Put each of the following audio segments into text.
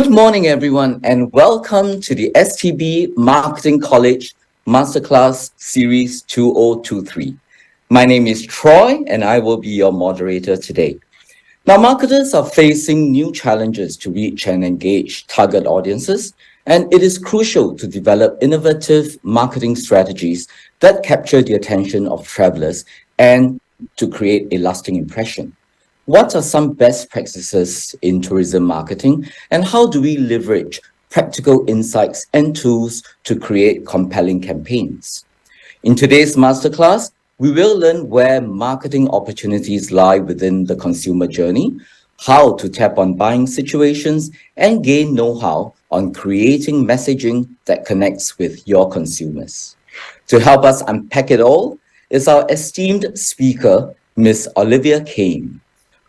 Good morning, everyone, and welcome to the STB Marketing College Masterclass Series 2023. My name is Troy, and I will be your moderator today. Now, marketers are facing new challenges to reach and engage target audiences, and it is crucial to develop innovative marketing strategies that capture the attention of travelers and to create a lasting impression. What are some best practices in tourism marketing, and how do we leverage practical insights and tools to create compelling campaigns? In today's masterclass, we will learn where marketing opportunities lie within the consumer journey, how to tap on buying situations, and gain know-how on creating messaging that connects with your consumers. To help us unpack it all is our esteemed speaker, Ms. Olivia Kane.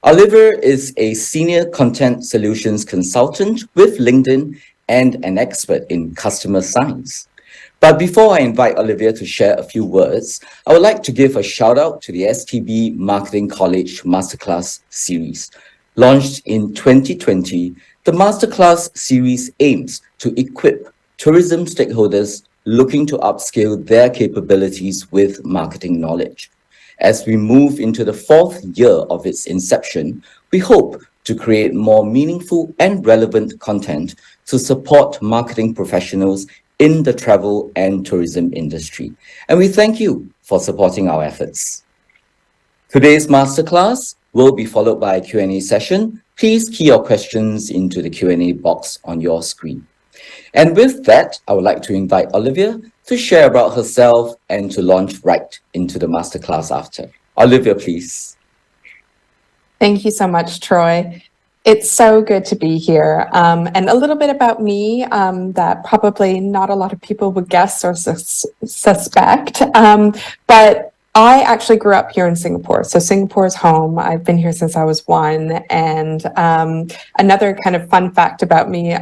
Oliver is a senior content solutions consultant with LinkedIn and an expert in customer science. But before I invite Olivia to share a few words, I would like to give a shout out to the STB Marketing College Masterclass series. Launched in 2020, the Masterclass series aims to equip tourism stakeholders looking to upskill their capabilities with marketing knowledge. As we move into the fourth year of its inception, we hope to create more meaningful and relevant content to support marketing professionals in the travel and tourism industry. And we thank you for supporting our efforts. Today's masterclass will be followed by a Q&A session. Please key your questions into the Q&A box on your screen. And with that, I would like to invite Olivia to share about herself and to launch right into the masterclass after. Olivia, please. Thank you so much, Troy. It's so good to be here. And a little bit about me that probably not a lot of people would guess or suspect. But I actually grew up here in Singapore. So Singapore is home. I've been here since I was 1. And another kind of fun fact about me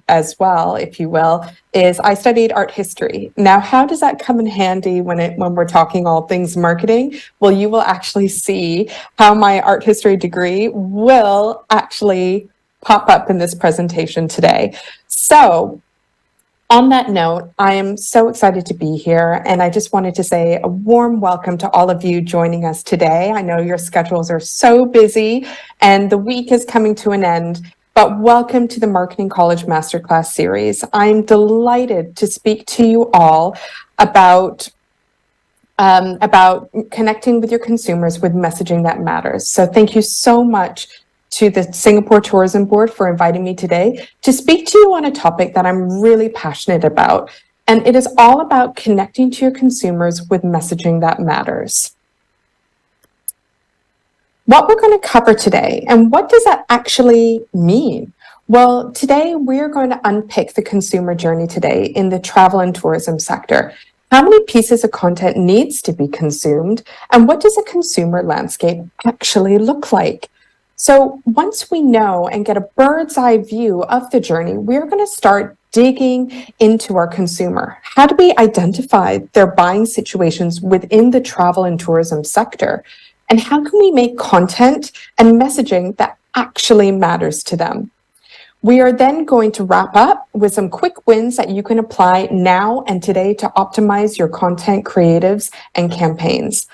as well, if you will, is I studied art history. Now, how does that come in handy when we're talking all things marketing? Well, you will actually see how my art history degree will actually pop up in this presentation today. So on that note, I am so excited to be here, and I just wanted to say a warm welcome to all of you joining us today. I know your schedules are so busy, and the week is coming to an end, but welcome to the Marketing College Masterclass series. I'm delighted to speak to you all about connecting with your consumers with messaging that matters. So thank you so much to the Singapore Tourism Board for inviting me today to speak to you on a topic that I'm really passionate about. And it is all about connecting to your consumers with messaging that matters. What we're going to cover today, and what does that actually mean? Well, today we're going to unpick the consumer journey today in the travel and tourism sector. How many pieces of content needs to be consumed? And what does a consumer landscape actually look like? So once we know and get a bird's eye view of the journey, we're going to start digging into our consumer. How do we identify their buying situations within the travel and tourism sector? And how can we make content and messaging that actually matters to them? We are then going to wrap up with some quick wins that you can apply now and today to optimize your content creatives and campaigns.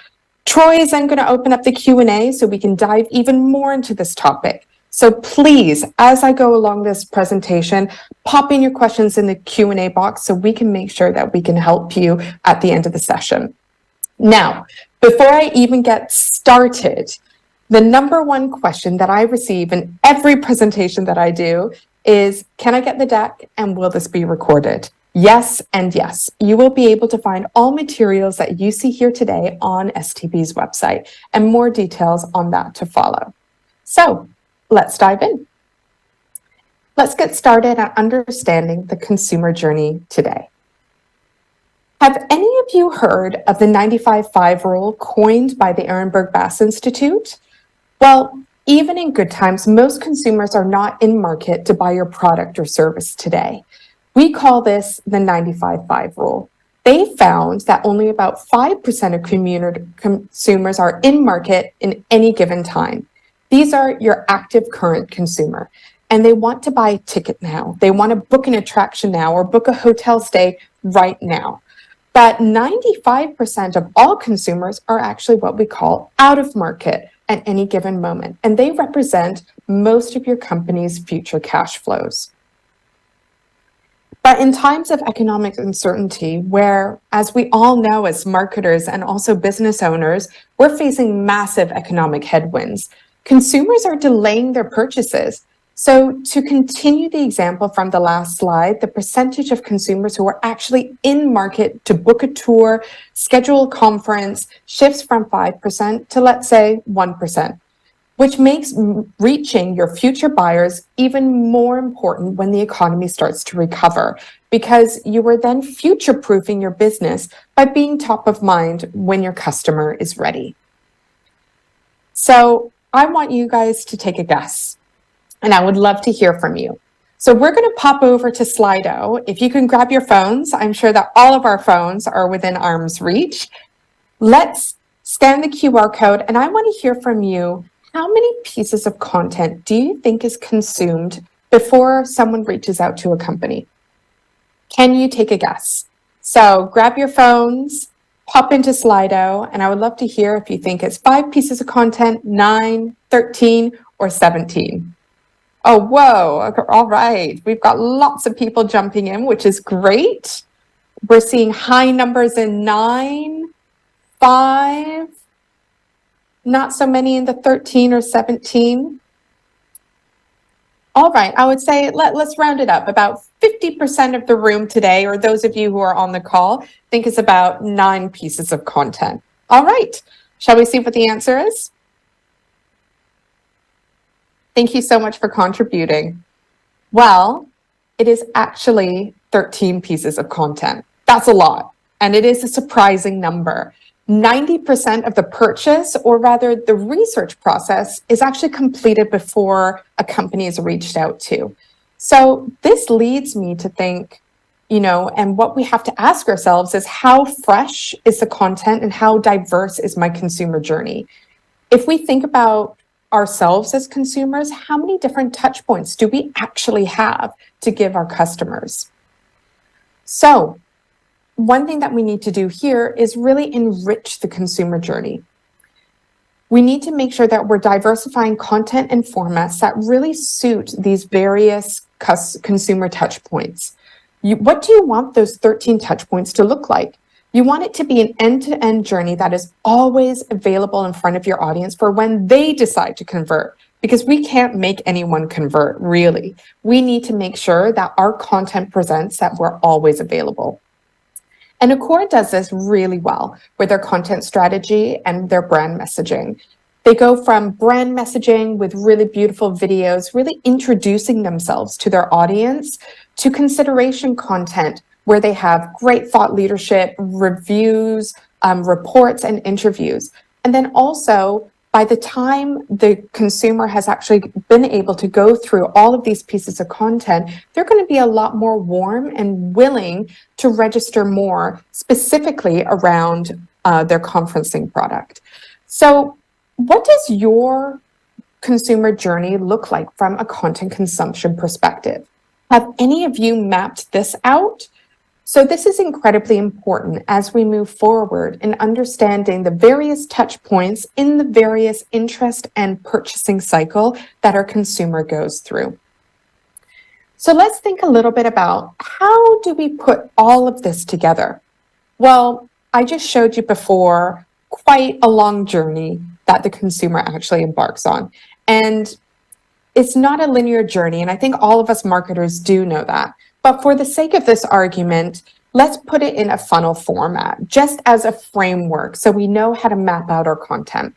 Troy is then going to open up the Q&A so we can dive even more into this topic. So please, as I go along this presentation, pop in your questions in the Q&A box so we can make sure that we can help you at the end of the session. Now, before I even get started, the number one question that I receive in every presentation that I do is, can I get the deck and will this be recorded? Yes, and yes, you will be able to find all materials that you see here today on STB's website and more details on that to follow. So let's dive in. Let's get started at understanding the consumer journey today. Have any of you heard of the 95-5 rule coined by the Ehrenberg Bass Institute? Well, even in good times, most consumers are not in market to buy your product or service today. We call this the 95-5 rule. They found that only about 5% of consumers are in market in any given time. These are your active current consumer. and they want to buy a ticket now. They want to book an attraction now or book a hotel stay right now. But 95% of all consumers are actually what we call out of market at any given moment, and they represent most of your company's future cash flows. But in times of economic uncertainty, where, as we all know as marketers and also business owners, we're facing massive economic headwinds, consumers are delaying their purchases. So to continue the example from the last slide, the percentage of consumers who are actually in market to book a tour, schedule a conference, shifts from 5% to, let's say, 1%. Which makes reaching your future buyers even more important when the economy starts to recover, because you are then future-proofing your business by being top of mind when your customer is ready. So I want you guys to take a guess, and I would love to hear from you. So we're going to pop over to Slido. If you can grab your phones, I'm sure that all of our phones are within arm's reach. Let's scan the QR code, and I want to hear from you. How many pieces of content do you think is consumed before someone reaches out to a company? Can you take a guess? So grab your phones, pop into Slido, and I would love to hear if you think it's 5 pieces of content, 9, 13, or 17. Oh, whoa. All right. We've got lots of people jumping in, which is great. We're seeing high numbers in 9, 5, not so many in the 13 or 17. All right, I would say let's round it up. About 50% of the room today, or those of you who are on the call, think it's about 9 pieces of content. All right, shall we see what the answer is? Thank you so much for contributing. Well, it is actually 13 pieces of content. That's a lot, and it is a surprising number. 90% of the purchase, or rather the research process, is actually completed before a company is reached out to. So this leads me to think, and what we have to ask ourselves is, how fresh is the content and how diverse is my consumer journey? If we think about ourselves as consumers, how many different touch points do we actually have to give our customers? So one thing that we need to do here is really enrich the consumer journey. We need to make sure that we're diversifying content and formats that really suit these various consumer touch points. What do you want those 13 touch points to look like? You want it to be an end-to-end journey that is always available in front of your audience for when they decide to convert, because we can't make anyone convert, really. We need to make sure that our content presents that we're always available. And Accor does this really well with their content strategy and their brand messaging. They go from brand messaging with really beautiful videos, really introducing themselves to their audience, to consideration content where they have great thought leadership, reviews, reports, and interviews. And then also, by the time the consumer has actually been able to go through all of these pieces of content, they're going to be a lot more warm and willing to register more specifically around their conferencing product. So what does your consumer journey look like from a content consumption perspective? Have any of you mapped this out? So this is incredibly important as we move forward in understanding the various touch points in the various interest and purchasing cycle that our consumer goes through. So let's think a little bit about, how do we put all of this together? Well, I just showed you before quite a long journey that the consumer actually embarks on. And it's not a linear journey, and I think all of us marketers do know that. But for the sake of this argument, let's put it in a funnel format, just as a framework, so we know how to map out our content.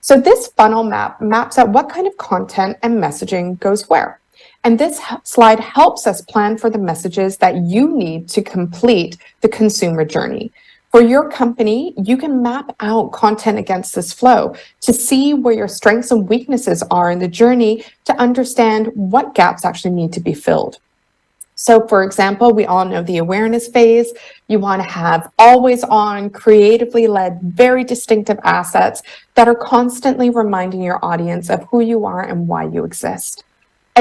So this funnel maps out what kind of content and messaging goes where. And this slide helps us plan for the messages that you need to complete the consumer journey. For your company, you can map out content against this flow to see where your strengths and weaknesses are in the journey, to understand what gaps actually need to be filled. So for example, we all know the awareness phase. You want to have always on, creatively led, very distinctive assets that are constantly reminding your audience of who you are and why you exist.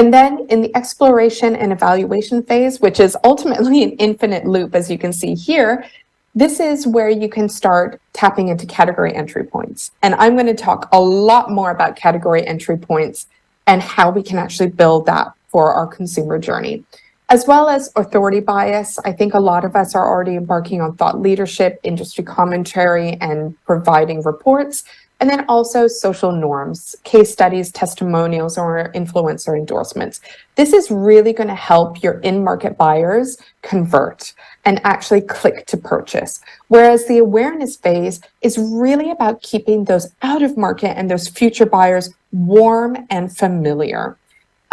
And then in the exploration and evaluation phase, which is ultimately an infinite loop, as you can see here, this is where you can start tapping into category entry points. And I'm going to talk a lot more about category entry points and how we can actually build that for our consumer journey. As well as authority bias, I think a lot of us are already embarking on thought leadership, industry commentary, and providing reports. And then also social norms, case studies, testimonials, or influencer endorsements. This is really going to help your in-market buyers convert and actually click to purchase. Whereas the awareness phase is really about keeping those out of market and those future buyers warm and familiar.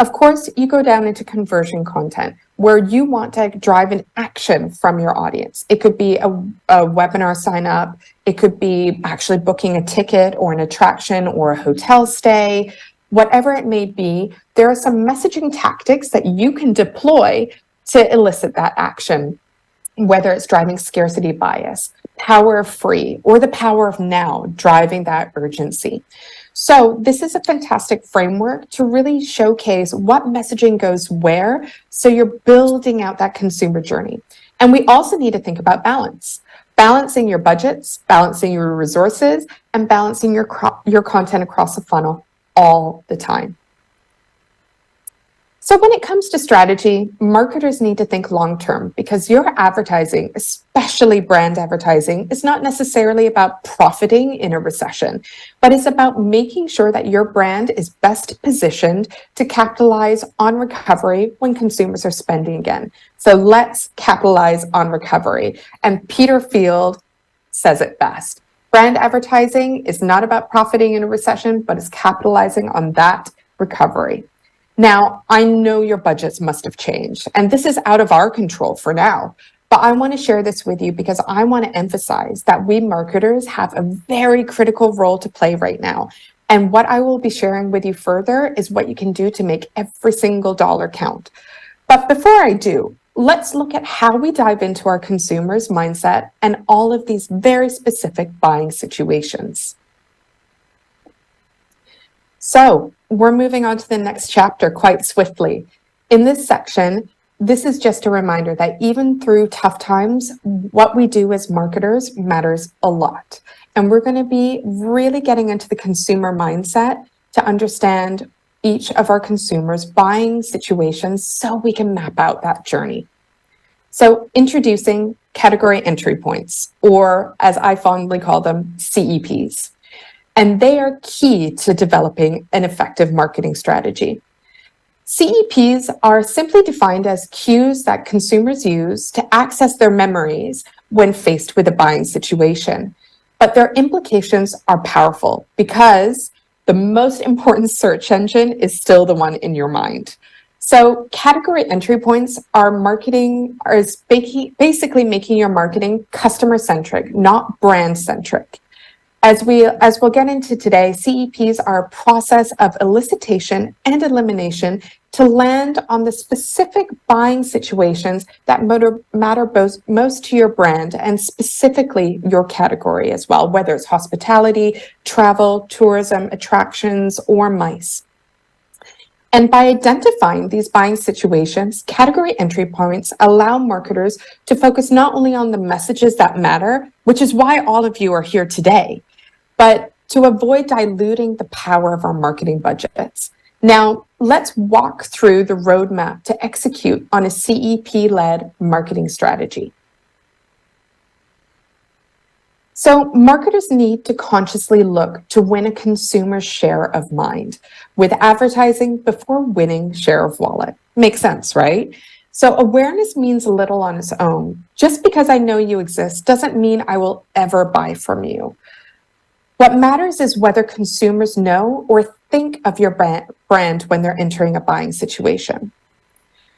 Of course, you go down into conversion content where you want to drive an action from your audience. It could be a webinar sign up. It could be actually booking a ticket or an attraction or a hotel stay. Whatever it may be, there are some messaging tactics that you can deploy to elicit that action, whether it's driving scarcity bias, power of free, or the power of now, driving that urgency. So this is a fantastic framework to really showcase what messaging goes where, so you're building out that consumer journey. And we also need to think about balance. Balancing your budgets, balancing your resources, and balancing your content across the funnel all the time. So when it comes to strategy, marketers need to think long-term because your advertising, especially brand advertising, is not necessarily about profiting in a recession, but it's about making sure that your brand is best positioned to capitalize on recovery when consumers are spending again. So let's capitalize on recovery. And Peter Field says it best. Brand advertising is not about profiting in a recession, but it's capitalizing on that recovery. Now, I know your budgets must have changed, and this is out of our control for now, but I want to share this with you because I want to emphasize that we marketers have a very critical role to play right now. And what I will be sharing with you further is what you can do to make every single dollar count. But before I do, let's look at how we dive into our consumers' mindset and all of these very specific buying situations. So we're moving on to the next chapter quite swiftly. In this section, this is just a reminder that even through tough times, what we do as marketers matters a lot. And we're going to be really getting into the consumer mindset to understand each of our consumers' buying situations so we can map out that journey. So introducing category entry points, or as I fondly call them, CEPs. And they are key to developing an effective marketing strategy. CEPs are simply defined as cues that consumers use to access their memories when faced with a buying situation. But their implications are powerful because the most important search engine is still the one in your mind. So category entry points are basically making your marketing customer-centric, not brand-centric. As we'll get into today, CEPs are a process of elicitation and elimination to land on the specific buying situations that matter most to your brand and specifically your category as well, whether it's hospitality, travel, tourism, attractions, or MICE. And by identifying these buying situations, category entry points allow marketers to focus not only on the messages that matter, which is why all of you are here today, but to avoid diluting the power of our marketing budgets. Now, let's walk through the roadmap to execute on a CEP-led marketing strategy. So marketers need to consciously look to win a consumer's share of mind with advertising before winning share of wallet. Makes sense, right? So awareness means little on its own. Just because I know you exist doesn't mean I will ever buy from you. What matters is whether consumers know or think of your brand when they're entering a buying situation.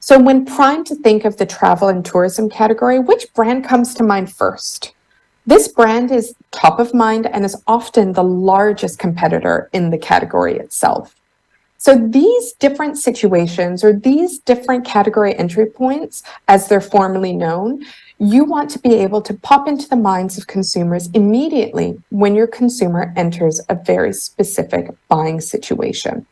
So when primed to think of the travel and tourism category, which brand comes to mind first? This brand is top of mind and is often the largest competitor in the category itself. So these different situations or these different category entry points, as they're formally known, you want to be able to pop into the minds of consumers immediately when your consumer enters a very specific buying situation.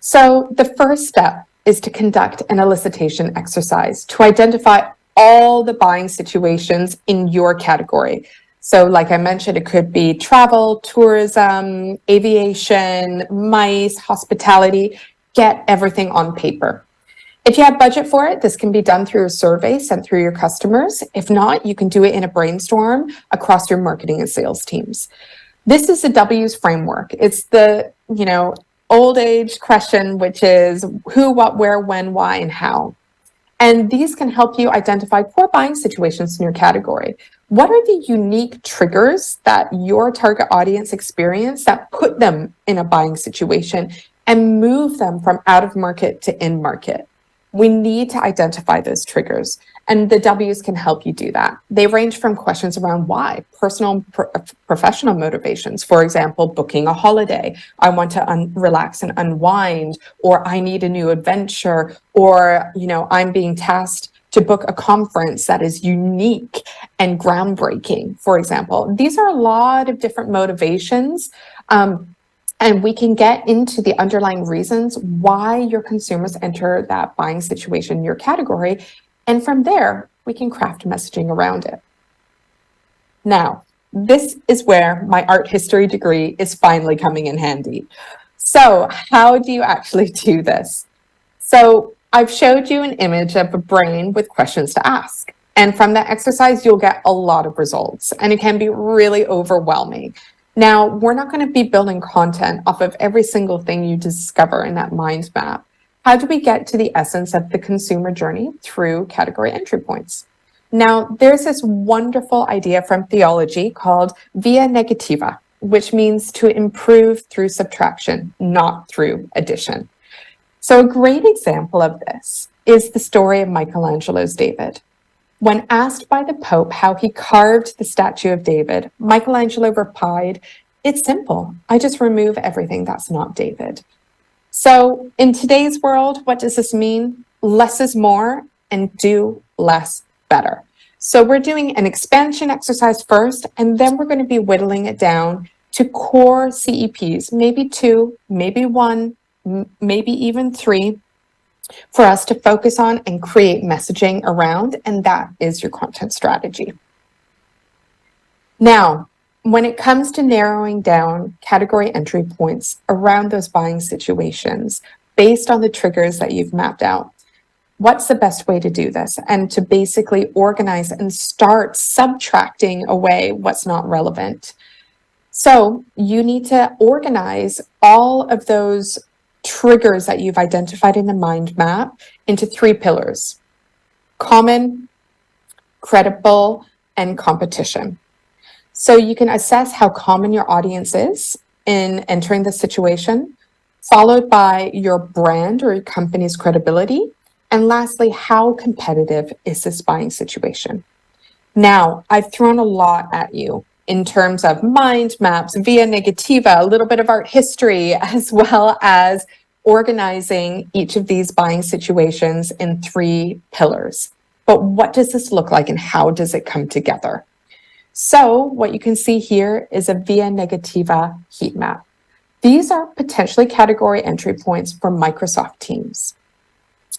So the first step is to conduct an elicitation exercise to identify all the buying situations in your category. So like I mentioned, it could be travel, tourism, aviation, MICE, hospitality. Get everything on paper. If you have budget for it, this can be done through a survey sent through your customers. If not, you can do it in a brainstorm across your marketing and sales teams. This is the W's framework. It's the, old age question, which is who, what, where, when, why, and how. And these can help you identify core buying situations in your category. What are the unique triggers that your target audience experience that put them in a buying situation and move them from out of market to in market? We need to identify those triggers, and the W's can help you do that. They range from questions around why, personal, professional motivations. For example, booking a holiday. I want to relax and unwind, or I need a new adventure, or, I'm being tasked to book a conference that is unique and groundbreaking, for example. These are a lot of different motivations. And we can get into the underlying reasons why your consumers enter that buying situation in your category. And from there, we can craft messaging around it. Now, this is where my art history degree is finally coming in handy. So how do you actually do this? So I've showed you an image of a brain with questions to ask. And from that exercise, you'll get a lot of results, and it can be really overwhelming. Now, we're not going to be building content off of every single thing you discover in that mind map. How do we get to the essence of the consumer journey through category entry points? Now, there's this wonderful idea from theology called via negativa, which means to improve through subtraction, not through addition. So a great example of this is the story of Michelangelo's David. When asked by the Pope how he carved the statue of David, Michelangelo replied, "It's simple. I just remove everything that's not David." So in today's world, what does this mean? Less is more, and do less better. So we're doing an expansion exercise first, and then we're going to be whittling it down to core CEPs, maybe 2, maybe 1, maybe even 3, for us to focus on and create messaging around, and that is your content strategy. Now, when it comes to narrowing down category entry points around those buying situations based on the triggers that you've mapped out, what's the best way to do this? And to basically organize and start subtracting away what's not relevant. So you need to organize all of those triggers that you've identified in the mind map into 3 pillars: common, credible, and competition. So you can assess how common your audience is in entering the situation, followed by your brand or your company's credibility, and lastly, how competitive is this buying situation? Now, I've thrown a lot at you in terms of mind maps, via negativa, a little bit of art history, as well as organizing each of these buying situations in 3 pillars. But what does this look like, and how does it come together? So what you can see here is a via negativa heat map. These are potentially category entry points for Microsoft Teams.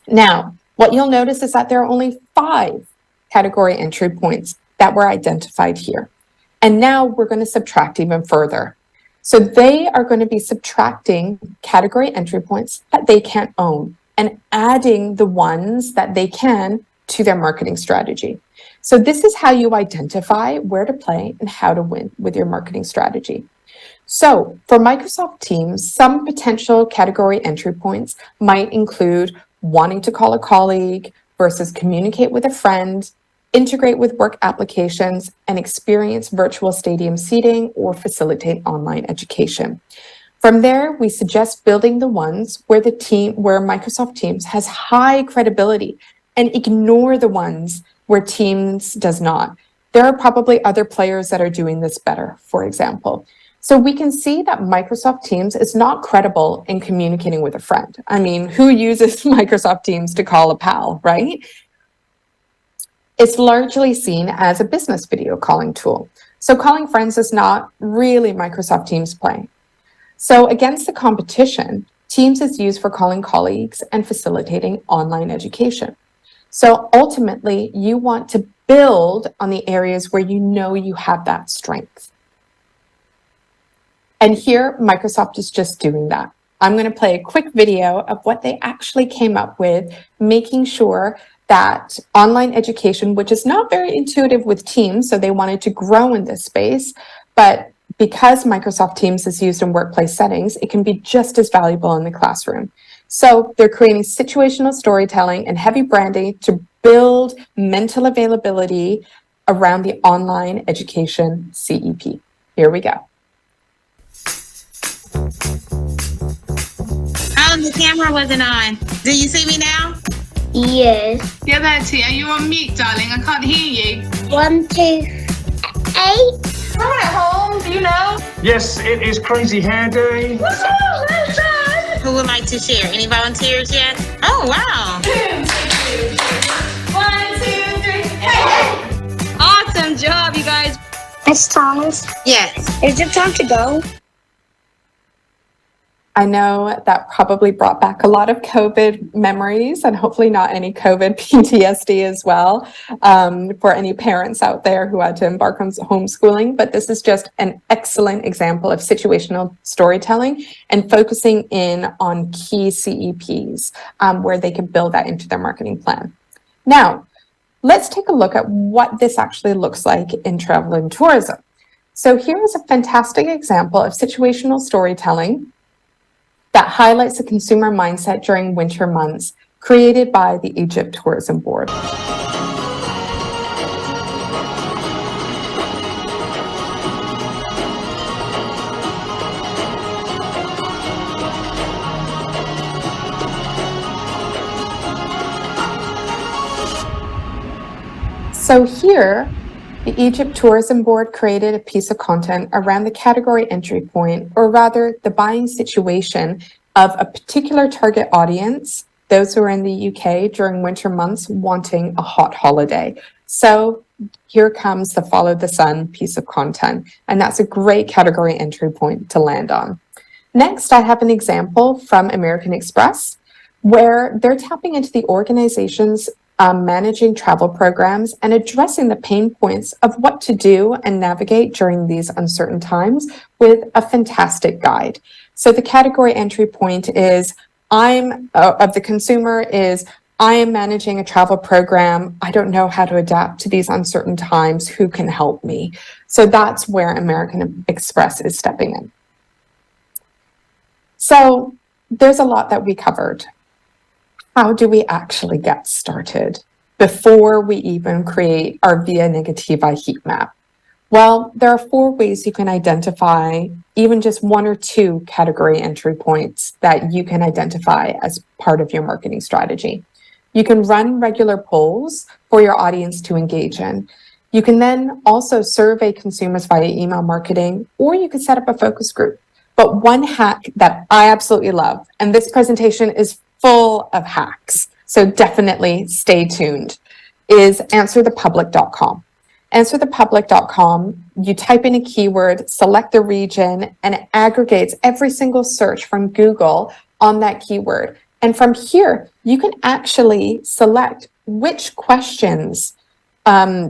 Now, what you'll notice is that there are only 5 category entry points that were identified here. And now we're going to subtract even further. So they are going to be subtracting category entry points that they can't own and adding the ones that they can to their marketing strategy. So this is how you identify where to play and how to win with your marketing strategy. So for Microsoft Teams, some potential category entry points might include wanting to call a colleague versus communicate with a friend, integrate with work applications, and experience virtual stadium seating or facilitate online education. From there, we suggest building the ones where Microsoft Teams has high credibility and ignore the ones where Teams does not. There are probably other players that are doing this better, for example. So we can see that Microsoft Teams is not credible in communicating with a friend. I mean, who uses Microsoft Teams to call a pal, right? It's largely seen as a business video calling tool. So calling friends is not really Microsoft Teams play. So against the competition, Teams is used for calling colleagues and facilitating online education. So ultimately, you want to build on the areas where you know you have that strength. And here, Microsoft is just doing that. I'm going to play a quick video of what they actually came up with, making sure that online education, which is not very intuitive with Teams, so they wanted to grow in this space, but because Microsoft Teams is used in workplace settings, it can be just as valuable in the classroom. So they're creating situational storytelling and heavy branding to build mental availability around the online education CEP. Here we go. Oh, the camera wasn't on. Do you see me now? Yes. Yeah, there, Tia. You're on mute, darling. I can't hear you. 1, 2, 8. Someone at home, do you know? Yes, it is Crazy Hair Day. Who would like to share? Any volunteers yet? Oh, wow. 2, 3, 1, 2, 3. Hey! Awesome job, you guys. Miss Thomas, Yes. is it time to go? I know that probably brought back a lot of COVID memories and hopefully not any COVID PTSD as well for any parents out there who had to embark on homeschooling. But this is just an excellent example of situational storytelling and focusing in on key CEPs where they can build that into their marketing plan. Now, let's take a look at what this actually looks like in travel and tourism. So here is a fantastic example of situational storytelling that highlights the consumer mindset during winter months, created by the Egypt Tourism Board. So here, the Egypt Tourism Board created a piece of content around the category entry point, or rather the buying situation of a particular target audience, those who are in the UK during winter months wanting a hot holiday. So here comes the Follow the Sun piece of content, and that's a great category entry point to land on. Next, I have an example from American Express, where they're tapping into the organization's managing travel programs and addressing the pain points of what to do and navigate during these uncertain times with a fantastic guide. So the category entry point is of the consumer is, I am managing a travel program. I don't know how to adapt to these uncertain times. Who can help me? So that's where American Express is stepping in. So there's a lot that we covered. How do we actually get started before we even create our Via Negativa heat map? Well, there are 4 ways you can identify even just 1 or 2 category entry points that you can identify as part of your marketing strategy. You can run regular polls for your audience to engage in. You can then also survey consumers via email marketing, or you could set up a focus group. But one hack that I absolutely love, and this presentation is full of hacks, so definitely stay tuned, is answerthepublic.com. Answerthepublic.com, you type in a keyword, select the region, and it aggregates every single search from Google on that keyword. And from here, you can actually select which questions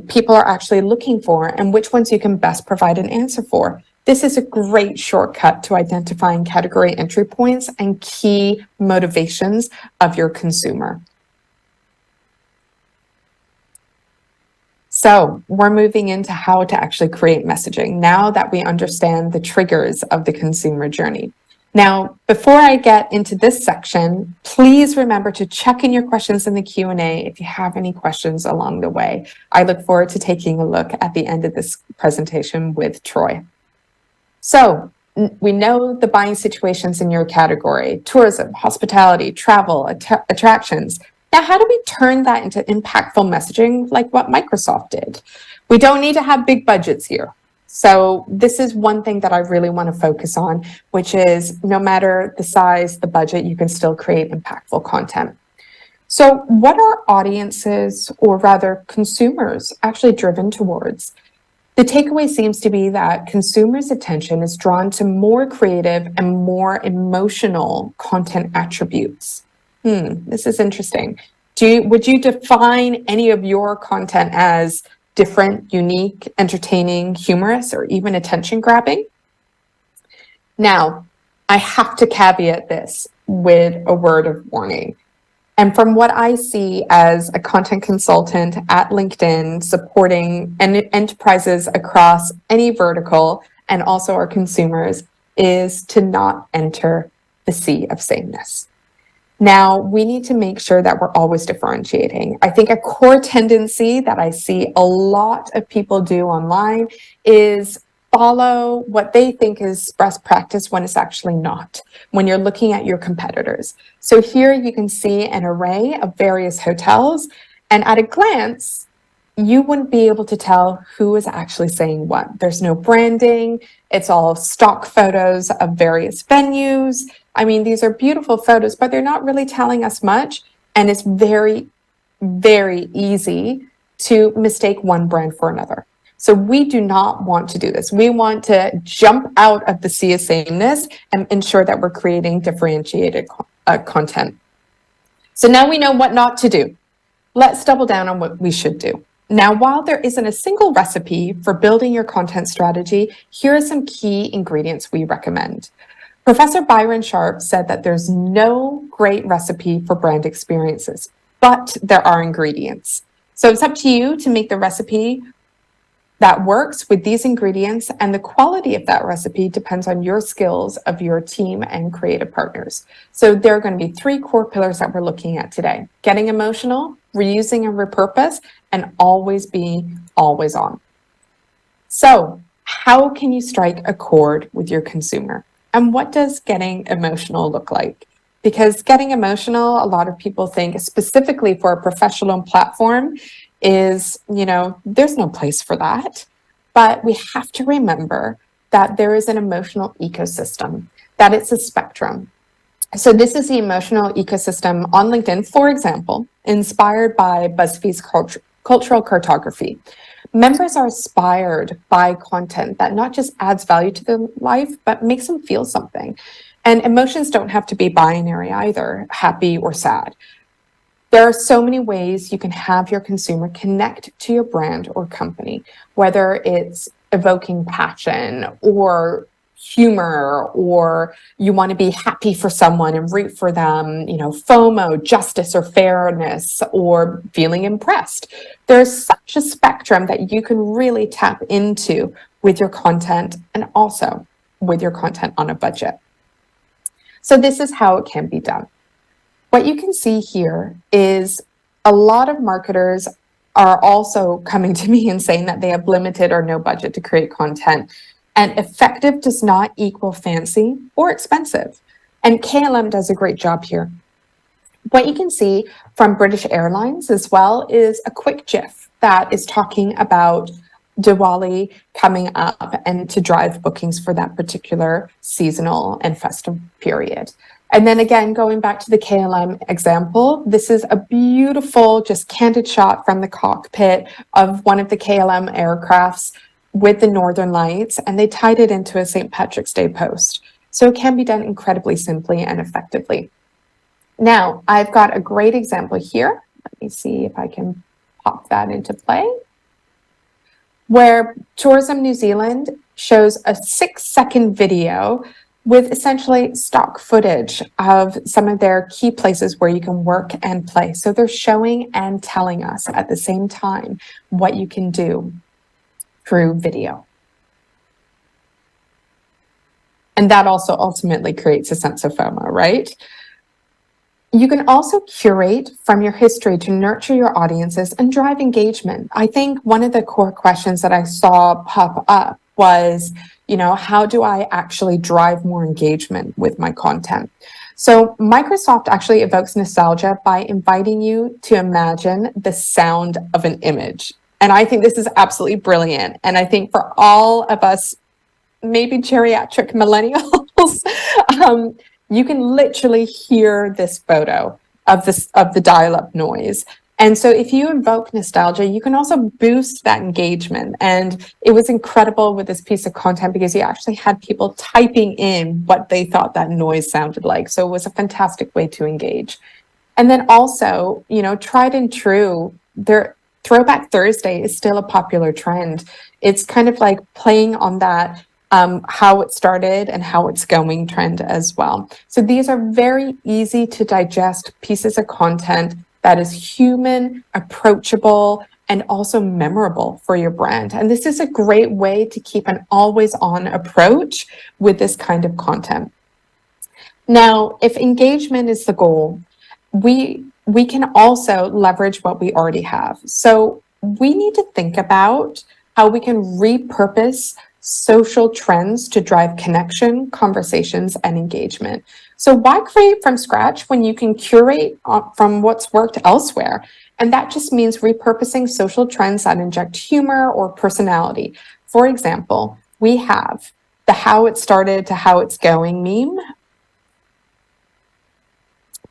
people are actually looking for and which ones you can best provide an answer for. This is a great shortcut to identifying category entry points and key motivations of your consumer. So we're moving into how to actually create messaging now that we understand the triggers of the consumer journey. Now, before I get into this section, please remember to check in your questions in the Q&A if you have any questions along the way. I look forward to taking a look at the end of this presentation with Troy. So we know the buying situations in your category: tourism, hospitality, travel, attractions. Now, how do we turn that into impactful messaging like what Microsoft did? We don't need to have big budgets here. So this is one thing that I really want to focus on, which is no matter the size, the budget, you can still create impactful content. So what are audiences, or rather consumers, actually driven towards? The takeaway seems to be that consumers' attention is drawn to more creative and more emotional content attributes. This is interesting. Would you define any of your content as different, unique, entertaining, humorous, or even attention-grabbing? Now, I have to caveat this with a word of warning. And from what I see as a content consultant at LinkedIn, supporting enterprises across any vertical and also our consumers, is to not enter the sea of sameness. Now, we need to make sure that we're always differentiating. I think a core tendency that I see a lot of people do online is follow what they think is best practice when it's actually not, when you're looking at your competitors. So here you can see an array of various hotels, and at a glance, you wouldn't be able to tell who is actually saying what. There's no branding. It's all stock photos of various venues. I mean, these are beautiful photos, but they're not really telling us much. And it's very, very easy to mistake one brand for another. So we do not want to do this. We want to jump out of the sea of sameness and ensure that we're creating differentiated content. So now we know what not to do. Let's double down on what we should do. Now, while there isn't a single recipe for building your content strategy, here are some key ingredients we recommend. Professor Byron Sharp said that there's no great recipe for brand experiences, but there are ingredients. So it's up to you to make the recipe that works with these ingredients, and the quality of that recipe depends on your skills of your team and creative partners. So there are going to be 3 core pillars that we're looking at today: getting emotional, reusing and repurpose, and always be always on. So how can you strike a chord with your consumer? And what does getting emotional look like? Because getting emotional, a lot of people think, specifically for a professional platform, is, there's no place for that. But we have to remember that there is an emotional ecosystem, that it's a spectrum. So this is the emotional ecosystem on LinkedIn, for example, inspired by BuzzFeed's cultural cartography. Members are inspired by content that not just adds value to their life, but makes them feel something. And emotions don't have to be binary either, happy or sad. There are so many ways you can have your consumer connect to your brand or company, whether it's evoking passion or humor, or you want to be happy for someone and root for them, FOMO, justice or fairness, or feeling impressed. There's such a spectrum that you can really tap into with your content, and also with your content on a budget. So this is how it can be done. What you can see here is a lot of marketers are also coming to me and saying that they have limited or no budget to create content. And effective does not equal fancy or expensive. And KLM does a great job here. What you can see from British Airlines as well is a quick GIF that is talking about Diwali coming up and to drive bookings for that particular seasonal and festive period. And then again, going back to the KLM example, this is a beautiful, just candid shot from the cockpit of one of the KLM aircrafts with the Northern Lights, and they tied it into a St. Patrick's Day post. So it can be done incredibly simply and effectively. Now, I've got a great example here. Let me see if I can pop that into play, where Tourism New Zealand shows a 6-second video with essentially stock footage of some of their key places where you can work and play. So they're showing and telling us at the same time what you can do through video. And that also ultimately creates a sense of FOMO, right? You can also curate from your history to nurture your audiences and drive engagement. I think one of the core questions that I saw pop up was, how do I actually drive more engagement with my content? So Microsoft actually evokes nostalgia by inviting you to imagine the sound of an image. And I think this is absolutely brilliant. And I think for all of us, maybe geriatric millennials, you can literally hear this photo of the dial-up noise. And so if you invoke nostalgia, you can also boost that engagement. And it was incredible with this piece of content because you actually had people typing in what they thought that noise sounded like. So it was a fantastic way to engage. And then also, tried and true, Throwback Thursday is still a popular trend. It's kind of like playing on that how it started and how it's going trend as well. So these are very easy to digest pieces of content that is human, approachable, and also memorable for your brand. And this is a great way to keep an always on approach with this kind of content. Now, if engagement is the goal, we can also leverage what we already have. So we need to think about how we can repurpose social trends to drive connection, conversations, and engagement. So why create from scratch when you can curate from what's worked elsewhere? And that just means repurposing social trends that inject humor or personality. For example, we have the how it started to how it's going meme,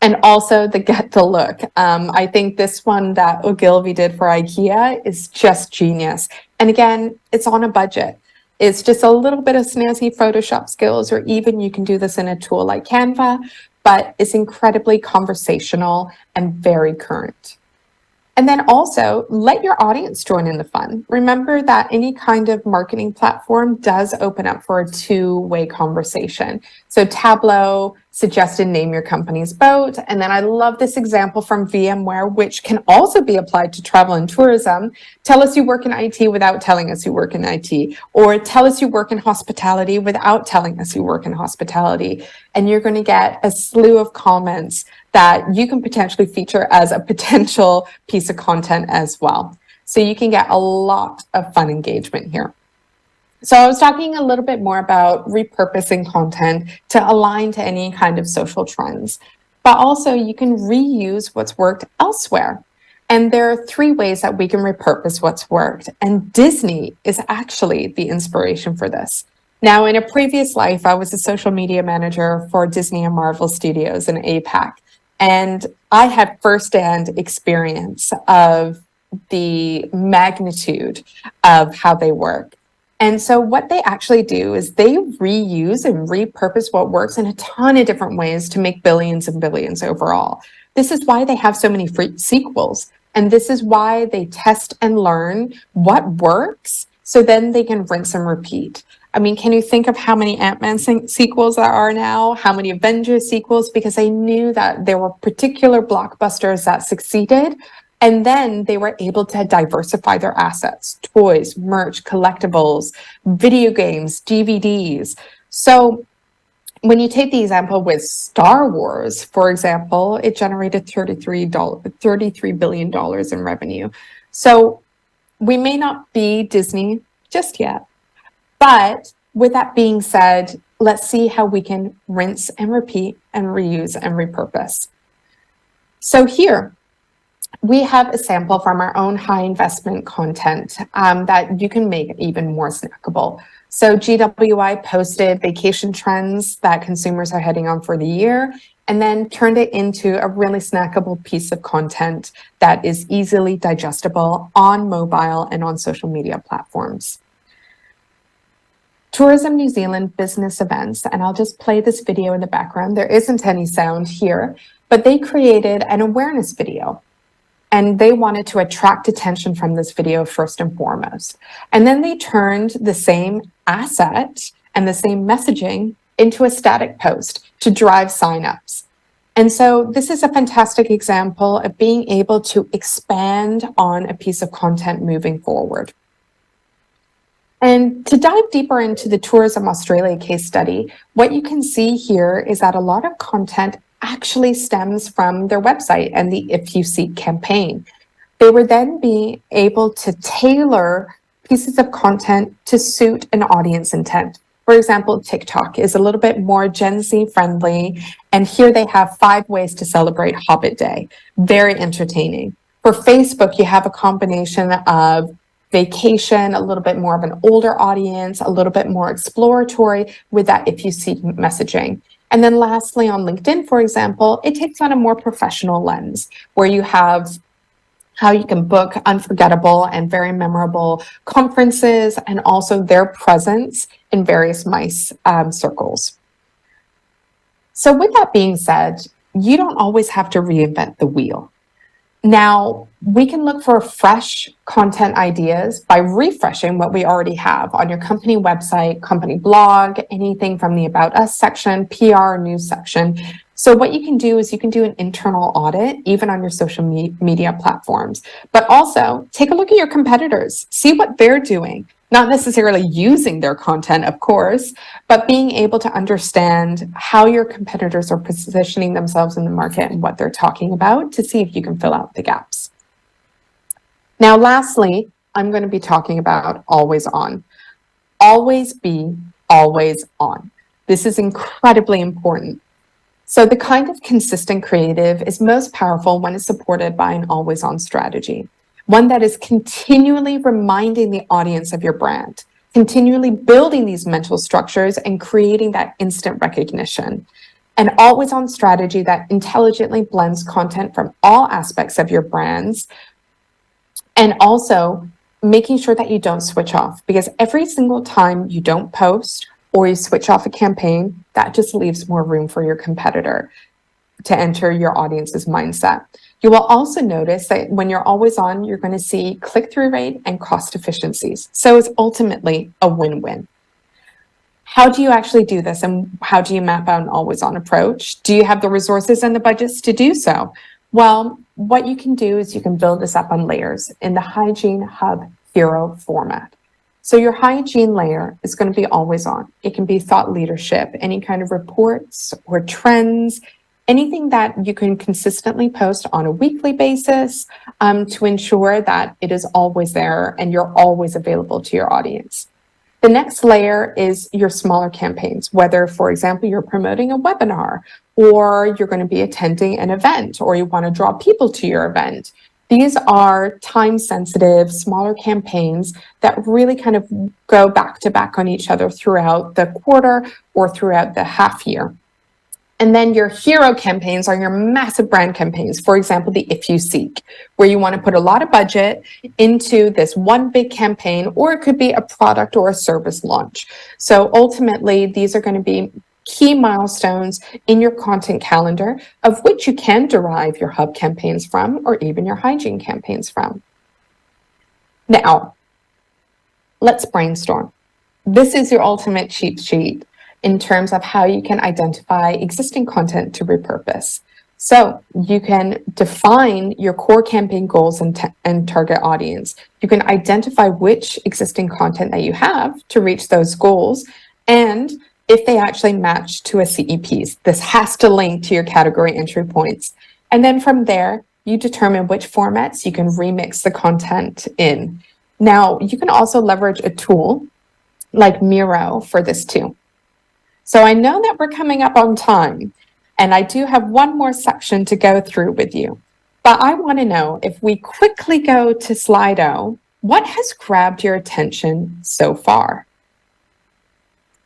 and also the get the look. I think this one that Ogilvy did for IKEA is just genius. And again, it's on a budget. It's just a little bit of snazzy Photoshop skills, or even you can do this in a tool like Canva, but it's incredibly conversational and very current. And then also let your audience join in the fun. Remember that any kind of marketing platform does open up for a two-way conversation. So Tableau suggested name your company's boat. And then I love this example from VMware, which can also be applied to travel and tourism. Tell us you work in IT without telling us you work in IT, or tell us you work in hospitality without telling us you work in hospitality. And you're going to get a slew of comments that you can potentially feature as a potential piece of content as well. So you can get a lot of fun engagement here. So I was talking a little bit more about repurposing content to align to any kind of social trends, but also you can reuse what's worked elsewhere. And there are 3 ways that we can repurpose what's worked. And Disney is actually the inspiration for this. Now, in a previous life, I was a social media manager for Disney and Marvel Studios in APAC. And I had firsthand experience of the magnitude of how they work. And so what they actually do is they reuse and repurpose what works in a ton of different ways to make billions and billions overall. This is why they have so many free sequels. And this is why they test and learn what works so then they can rinse and repeat. I mean, can you think of how many Ant-Man sequels there are now? How many Avengers sequels? Because they knew that there were particular blockbusters that succeeded. And then they were able to diversify their assets, toys, merch, collectibles, video games, DVDs. So when you take the example with Star Wars, for example, it generated $33 billion in revenue. So we may not be Disney just yet. But with that being said, let's see how we can rinse and repeat and reuse and repurpose. So here we have a sample from our own high investment content that you can make even more snackable. So GWI posted vacation trends that consumers are heading on for the year, and then turned it into a really snackable piece of content that is easily digestible on mobile and on social media platforms. Tourism New Zealand business events, and I'll just play this video in the background. There isn't any sound here, but they created an awareness video. And they wanted to attract attention from this video first and foremost. And then they turned the same asset and the same messaging into a static post to drive signups. And so this is a fantastic example of being able to expand on a piece of content moving forward. And to dive deeper into the Tourism Australia case study, what you can see here is that a lot of content actually stems from their website and the If You Seek campaign. They were then being able to tailor pieces of content to suit an audience intent. For example, TikTok is a little bit more Gen Z friendly, and here they have 5 ways to celebrate Hobbit Day. Very entertaining. For Facebook, you have a combination of vacation, a little bit more of an older audience, a little bit more exploratory with that If You Seek messaging. And then lastly, on LinkedIn, for example, it takes on a more professional lens where you have how you can book unforgettable and very memorable conferences, and also their presence in various MICE circles. So with that being said, you don't always have to reinvent the wheel. Now, we can look for fresh content ideas by refreshing what we already have on your company website, company blog, anything from the About Us section, PR, news section. So what you can do is you can do an internal audit, even on your social media platforms, but also take a look at your competitors, see what they're doing. Not necessarily using their content, of course, but being able to understand how your competitors are positioning themselves in the market and what they're talking about to see if you can fill out the gaps. Now, lastly, I'm going to be talking about always on. Always be always on. This is incredibly important. So the kind of consistent creative is most powerful when it's supported by an always on strategy. One that is continually reminding the audience of your brand, continually building these mental structures and creating that instant recognition. An always on strategy that intelligently blends content from all aspects of your brands, and also making sure that you don't switch off, because every single time you don't post or you switch off a campaign, that just leaves more room for your competitor to enter your audience's mindset. You will also notice that when you're always on, you're going to see click-through rate and cost efficiencies. So it's ultimately a win-win. How do you actually do this, and how do you map out an always on approach? Do you have the resources and the budgets to do so? Well, what you can do is you can build this up on layers in the Hygiene Hub Hero format. So your hygiene layer is going to be always on. It can be thought leadership, any kind of reports or trends, anything that you can consistently post on a weekly basis to ensure that it is always there and you're always available to your audience. The next layer is your smaller campaigns, whether, for example, you're promoting a webinar or you're going to be attending an event or you want to draw people to your event. These are time-sensitive, smaller campaigns that really kind of go back to back on each other throughout the quarter or throughout the half year. And then your hero campaigns are your massive brand campaigns. For example, the If You Seek, where you want to put a lot of budget into this one big campaign, or it could be a product or a service launch. So ultimately, these are going to be key milestones in your content calendar, of which you can derive your hub campaigns from, or even your hygiene campaigns from. Now, let's brainstorm. This is your ultimate cheat sheet in terms of how you can identify existing content to repurpose. So you can define your core campaign goals and target audience. You can identify which existing content that you have to reach those goals, and if they actually match to a CEPs. This has to link to your category entry points. And then from there, you determine which formats you can remix the content in. Now, you can also leverage a tool like Miro for this too. So I know that we're coming up on time, and I do have one more section to go through with you. But I want to know, if we quickly go to Slido, what has grabbed your attention so far?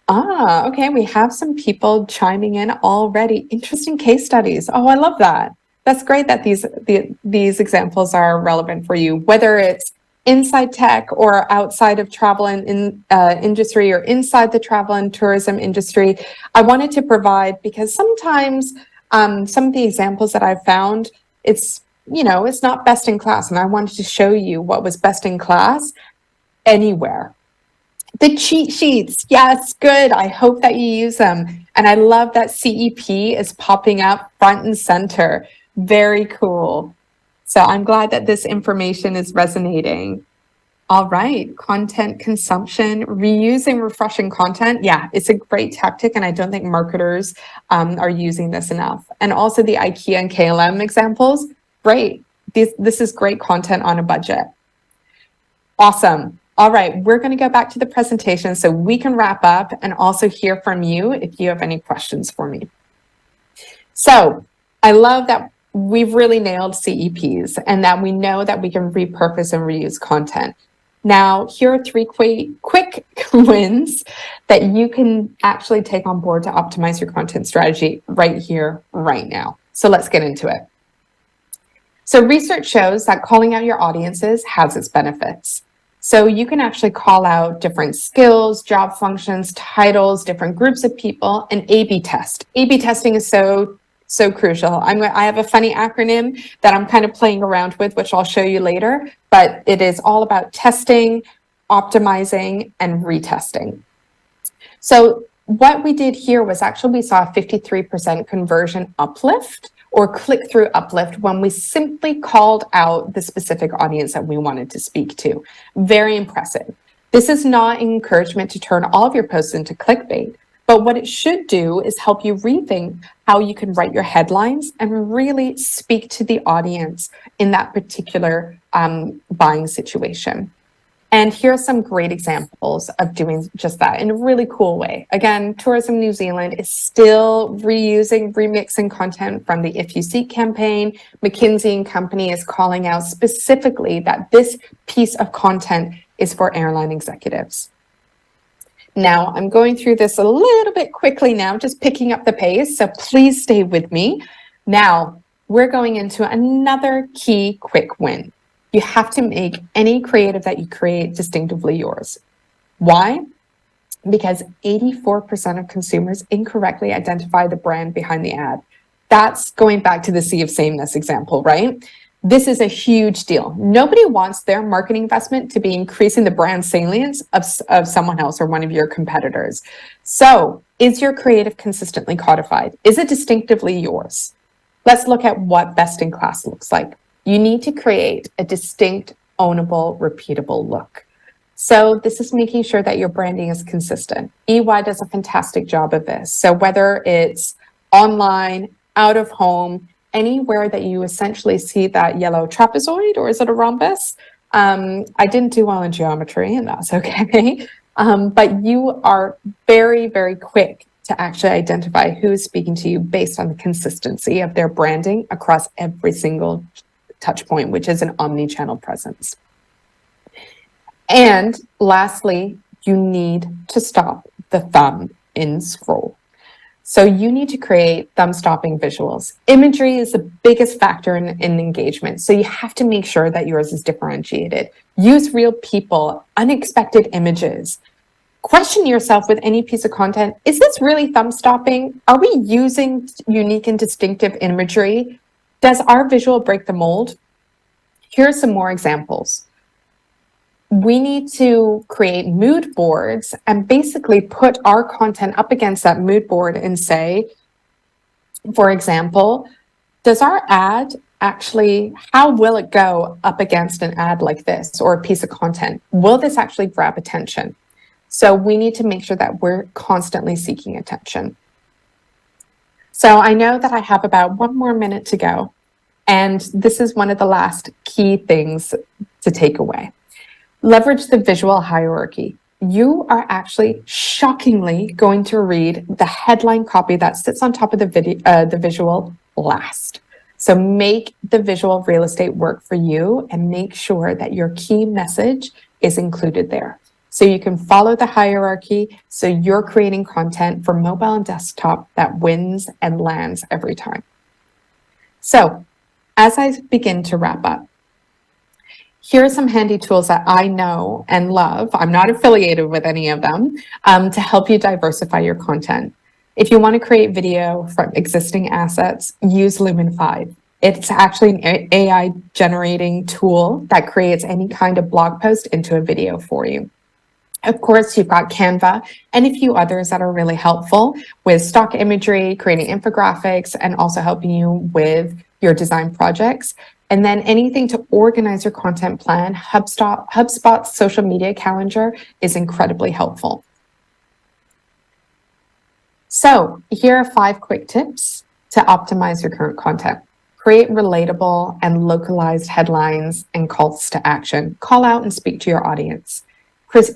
Okay, we have some people chiming in already. Interesting case studies. Oh, I love that. That's great that these examples are relevant for you, whether it's inside tech or outside of travel and industry, or inside the travel and tourism industry. I wanted to provide, because sometimes some of the examples that I've found, it's not best in class, and I wanted to show you what was best in class anywhere. The cheat sheets, yes, good. I hope that you use them. And I love that CEP is popping up front and center. Very cool. So I'm glad that this information is resonating. All right, content consumption, reusing, refreshing content. Yeah, it's a great tactic, and I don't think marketers are using this enough. And also the IKEA and KLM examples, great. This is great content on a budget. Awesome. All right, we're going to go back to the presentation so we can wrap up and also hear from you if you have any questions for me. So I love that we've really nailed CEPs and that we know that we can repurpose and reuse content. Now, here are 3 quick wins that you can actually take on board to optimize your content strategy right here, right now. So let's get into it. So research shows that calling out your audiences has its benefits. So you can actually call out different skills, job functions, titles, different groups of people, and A/B test. A/B testing is so crucial. I have a funny acronym that I'm kind of playing around with, which I'll show you later, but it is all about testing, optimizing, and retesting. So what we did here was actually we saw a 53% conversion uplift or click-through uplift when we simply called out the specific audience that we wanted to speak to. Very impressive. This is not an encouragement to turn all of your posts into clickbait, but what it should do is help you rethink how you can write your headlines and really speak to the audience in that particular buying situation. And here are some great examples of doing just that in a really cool way. Again, Tourism New Zealand is still remixing content from the If You Seek campaign. McKinsey and Company is calling out specifically that this piece of content is for airline executives. Now, I'm going through this a little bit quickly now, just picking up the pace, so please stay with me. Now, we're going into another key quick win. You have to make any creative that you create distinctively yours. Why? Because 84% of consumers incorrectly identify the brand behind the ad. That's going back to the sea of sameness example, right? This is a huge deal. Nobody wants their marketing investment to be increasing the brand salience of someone else or one of your competitors. So, is your creative consistently codified? Is it distinctively yours? Let's look at what best in class looks like. You need to create a distinct, ownable, repeatable look. So this is making sure that your branding is consistent. EY does a fantastic job of this. So whether it's online, out of home, anywhere that you essentially see that yellow trapezoid, or is it a rhombus? I didn't do well in geometry, and that's okay. But you are very, very quick to actually identify who is speaking to you based on the consistency of their branding across every single touch point, which is an omni-channel presence. And lastly, you need to stop the thumb in scroll. So you need to create thumb-stopping visuals. Imagery is the biggest factor in engagement. So you have to make sure that yours is differentiated. Use real people, unexpected images. Question yourself with any piece of content. Is this really thumb-stopping? Are we using unique and distinctive imagery? Does our visual break the mold? Here are some more examples. We need to create mood boards and basically put our content up against that mood board and say, for example, does our ad actually, how will it go up against an ad like this or a piece of content? Will this actually grab attention? So we need to make sure that we're constantly seeking attention. So I know that I have about 1 more minute to go. And this is one of the last key things to take away. Leverage the visual hierarchy. You are actually shockingly going to read the headline copy that sits on top of the visual last. So make the visual real estate work for you and make sure that your key message is included there. So you can follow the hierarchy, so you're creating content for mobile and desktop that wins and lands every time. So, as I begin to wrap up, here are some handy tools that I know and love. I'm not affiliated with any of them, to help you diversify your content. If you want to create video from existing assets, use Lumen 5. It's actually an AI generating tool that creates any kind of blog post into a video for you. Of course, you've got Canva and a few others that are really helpful with stock imagery, creating infographics, and also helping you with your design projects. And then anything to organize your content plan, HubSpot's social media calendar is incredibly helpful. So here are 5 quick tips to optimize your current content. Create relatable and localized headlines and calls to action. Call out and speak to your audience.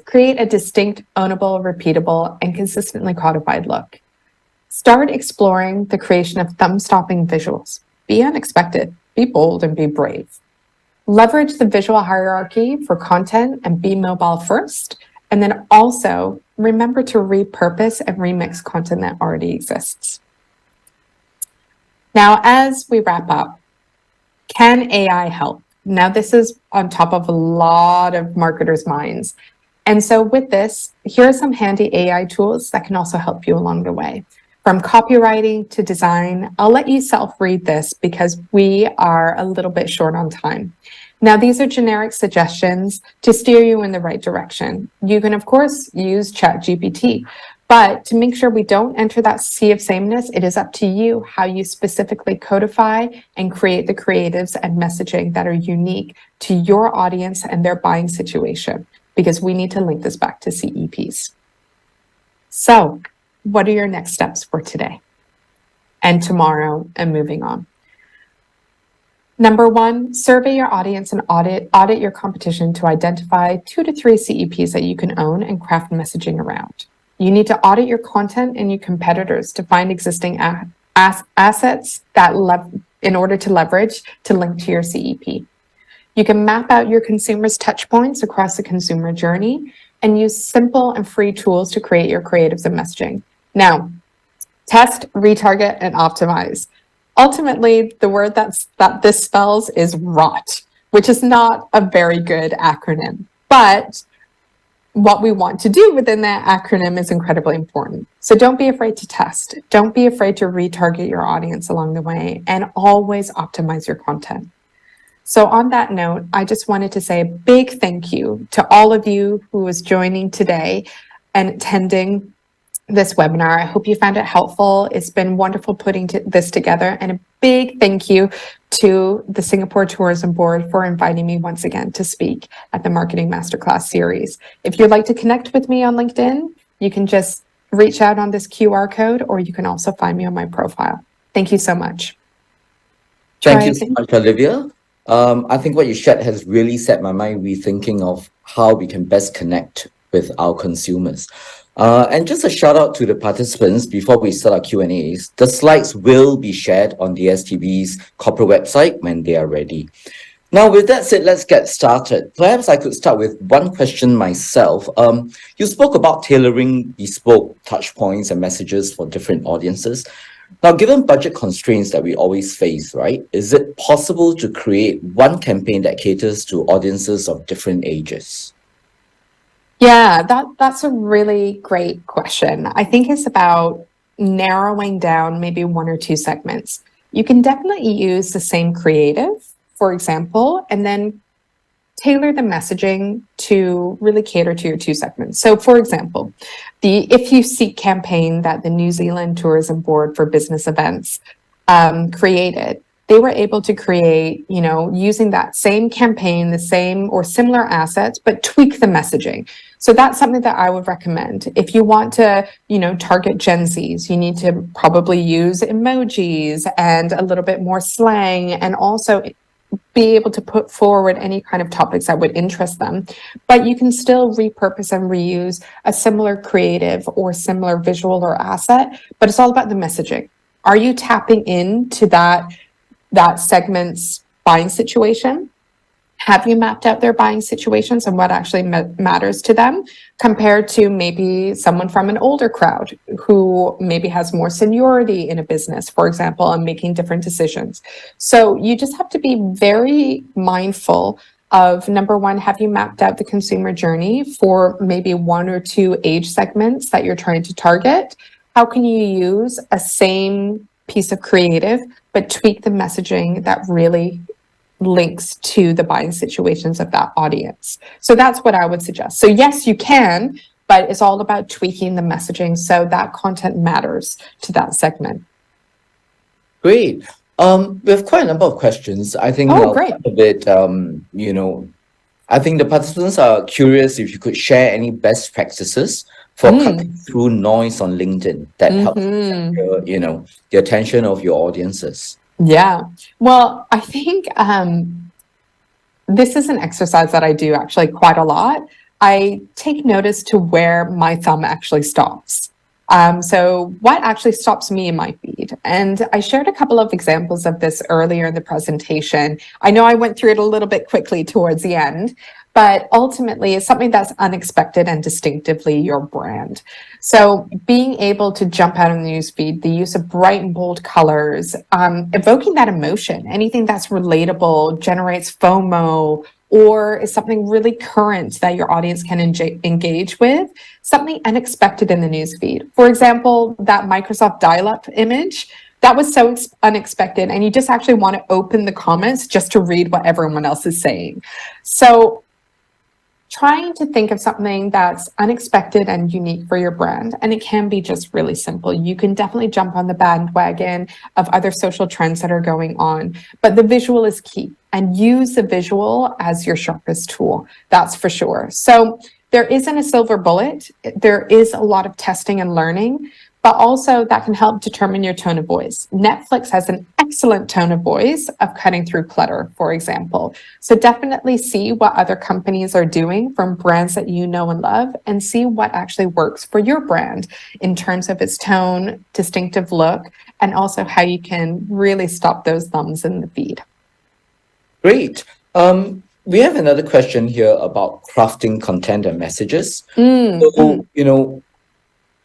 Create a distinct, ownable, repeatable, and consistently codified look. Start exploring the creation of thumb-stopping visuals. Be unexpected, be bold, and be brave. Leverage the visual hierarchy for content and be mobile first. And then also remember to repurpose and remix content that already exists. Now, as we wrap up, Can AI help? Now, this is on top of a lot of marketers' minds. And so with this, here are some handy AI tools that can also help you along the way. From copywriting to design, I'll let you self-read this because we are a little bit short on time. Now, these are generic suggestions to steer you in the right direction. You can, of course, use ChatGPT, but to make sure we don't enter that sea of sameness, it is up to you how you specifically codify and create the creatives and messaging that are unique to your audience and their buying situation, because we need to link this back to CEPs. So, what are your next steps for today and tomorrow and moving on? Number one, survey your audience and audit your competition to identify 2 to 3 CEPs that you can own and craft messaging around. You need to audit your content and your competitors to find existing assets that in order to leverage to link to your CEP. You can map out your consumers' touch points across the consumer journey and use simple and free tools to create your creatives and messaging. Now, test, retarget, and optimize. Ultimately, the word that this spells is ROT, which is not a very good acronym. But what we want to do within that acronym is incredibly important. So don't be afraid to test. Don't be afraid to retarget your audience along the way, and always optimize your content. So on that note, I just wanted to say a big thank you to all of you who was joining today and attending this webinar. I hope you found it helpful. It's been wonderful putting this together, and a big thank you to the Singapore Tourism Board for inviting me once again to speak at the Marketing Masterclass series. If you'd like to connect with me on LinkedIn, you can just reach out on this QR code, or you can also find me on my profile. Thank you so much. Thank you so much, Olivia. I think what you shared has really set my mind rethinking of how we can best connect with our consumers. And just a shout out to the participants before we start our Q&As. The slides will be shared on the STB's corporate website when they are ready. Now, with that said, let's get started. Perhaps I could start with one question myself. You spoke about tailoring bespoke touch points and messages for different audiences. Now, given budget constraints that we always face, right, is it possible to create one campaign that caters to audiences of different ages? Yeah, that's a really great question. I think it's about narrowing down maybe 1 or 2 segments. You can definitely use the same creative, for example, and then tailor the messaging to really cater to your 2 segments. So for example, the If You Seek campaign that the New Zealand Tourism Board for Business Events created, they were able to create, using that same campaign, the same or similar assets, but tweak the messaging. So that's something that I would recommend. If you want to, target Gen Zs, you need to probably use emojis and a little bit more slang, and also be able to put forward any kind of topics that would interest them. But you can still repurpose and reuse a similar creative or similar visual or asset, but it's all about the messaging. Are you tapping into that segment's buying situation? Have you mapped out their buying situations and what actually matters to them, compared to maybe someone from an older crowd who maybe has more seniority in a business, for example, and making different decisions? So you just have to be very mindful of, number one, have you mapped out the consumer journey for maybe 1 or 2 age segments that you're trying to target? How can you use a same piece of creative, but tweak the messaging that really links to the buying situations of that audience? So that's what I would suggest. So yes, you can, but it's all about tweaking the messaging so that content matters to that segment. Great. We have quite a number of questions. I think great. A bit, I think the participants are curious if you could share any best practices for cutting through noise on LinkedIn that helps the attention of your audiences. Yeah. Well, I think this is an exercise that I do actually quite a lot. I take notice to where my thumb actually stops. So what actually stops me in my feed? And I shared a couple of examples of this earlier in the presentation. I know I went through it a little bit quickly towards the end, but ultimately it's something that's unexpected and distinctively your brand. So being able to jump out in the newsfeed, the use of bright and bold colors, evoking that emotion, anything that's relatable, generates FOMO, or is something really current that your audience can engage with, something unexpected in the newsfeed. For example, that Microsoft dial-up image, that was so unexpected, and you just actually want to open the comments just to read what everyone else is saying. So trying to think of something that's unexpected and unique for your brand. And it can be just really simple. You can definitely jump on the bandwagon of other social trends that are going on, but the visual is key, and use the visual as your sharpest tool. That's for sure. So there isn't a silver bullet. There is a lot of testing and learning, but also that can help determine your tone of voice. Netflix has an excellent tone of voice of cutting through clutter, for example. So definitely see what other companies are doing from brands that you know and love, and see what actually works for your brand in terms of its tone, distinctive look, and also how you can really stop those thumbs in the feed. Great. We have another question here about crafting content and messages. So,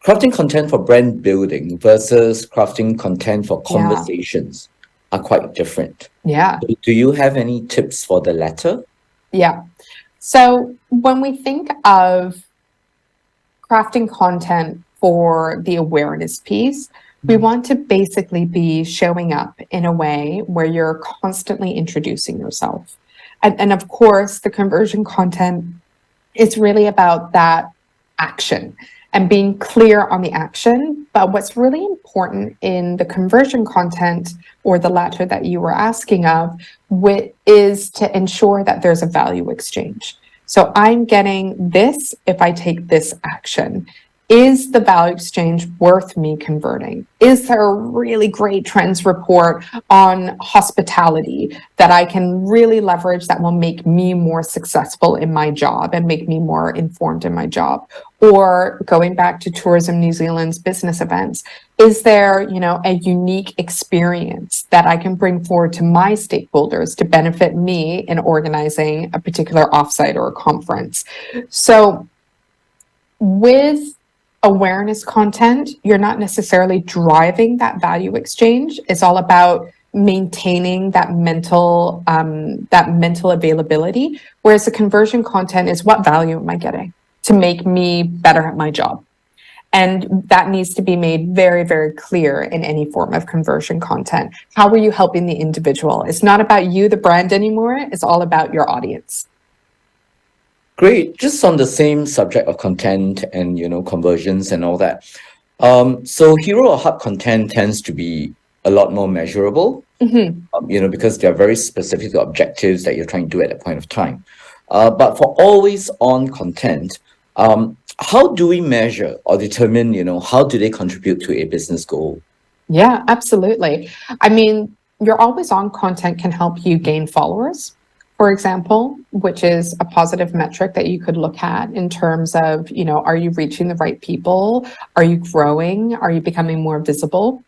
crafting content for brand building versus crafting content for conversations are quite different. Yeah. Do you have any tips for the latter? Yeah. So when we think of crafting content for the awareness piece, we want to basically be showing up in a way where you're constantly introducing yourself. And of course, the conversion content is really about that action and being clear on the action. But what's really important in the conversion content, or the latter that you were asking of, is to ensure that there's a value exchange. So I'm getting this if I take this action. Is the value exchange worth me converting? Is there a really great trends report on hospitality that I can really leverage that will make me more successful in my job and make me more informed in my job? Or going back to Tourism New Zealand's business events, is there, a unique experience that I can bring forward to my stakeholders to benefit me in organizing a particular offsite or a conference? So with awareness content, you're not necessarily driving that value exchange. It's all about maintaining that mental availability. Whereas the conversion content is, what value am I getting to make me better at my job? And that needs to be made very, very clear in any form of conversion content. How are you helping the individual? It's not about you, the brand, anymore. It's all about your audience. Great. Just on the same subject of content and, conversions and all that. So hero or hub content tends to be a lot more measurable, because they're very specific objectives that you're trying to do at that point of time. But for always on content, how do we measure or determine, how do they contribute to a business goal? Yeah, absolutely. I mean, your always on content can help you gain followers, for example, which is a positive metric that you could look at in terms of, are you reaching the right people? Are you growing? Are you becoming more visible?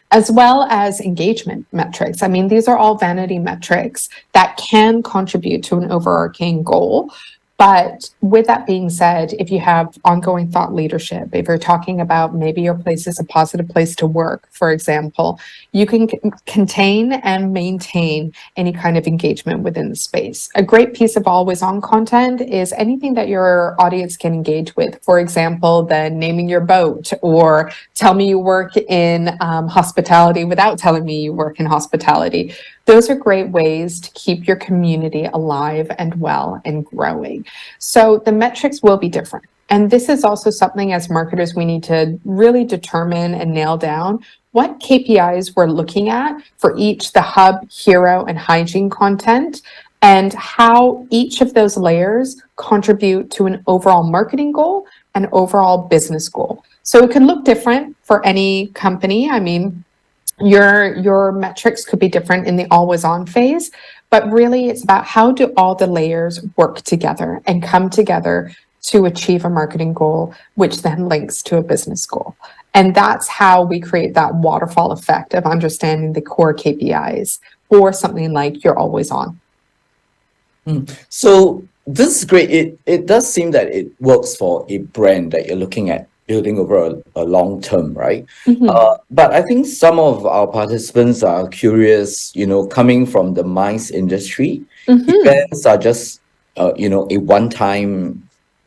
As well as engagement metrics. I mean, these are all vanity metrics that can contribute to an overarching goal. But with that being said, if you have ongoing thought leadership, if you're talking about maybe your place is a positive place to work, for example, you can contain and maintain any kind of engagement within the space. A great piece of always on content is anything that your audience can engage with. For example, the naming your boat, or tell me you work in hospitality without telling me you work in hospitality. Those are great ways to keep your community alive and well and growing. So the metrics will be different. And this is also something as marketers we need to really determine and nail down what KPIs we're looking at for each the hub, hero, and hygiene content, and how each of those layers contribute to an overall marketing goal and overall business goal. So it can look different for any company. I mean, your metrics could be different in the always on phase, but really it's about how do all the layers work together and come together to achieve a marketing goal, which then links to a business goal. And that's how we create that waterfall effect of understanding the core KPIs for something like you're always on. So This is great. It does seem that it works for a brand that you're looking at building over a long term, right? But I think some of our participants are curious, coming from the mice industry, events are just, a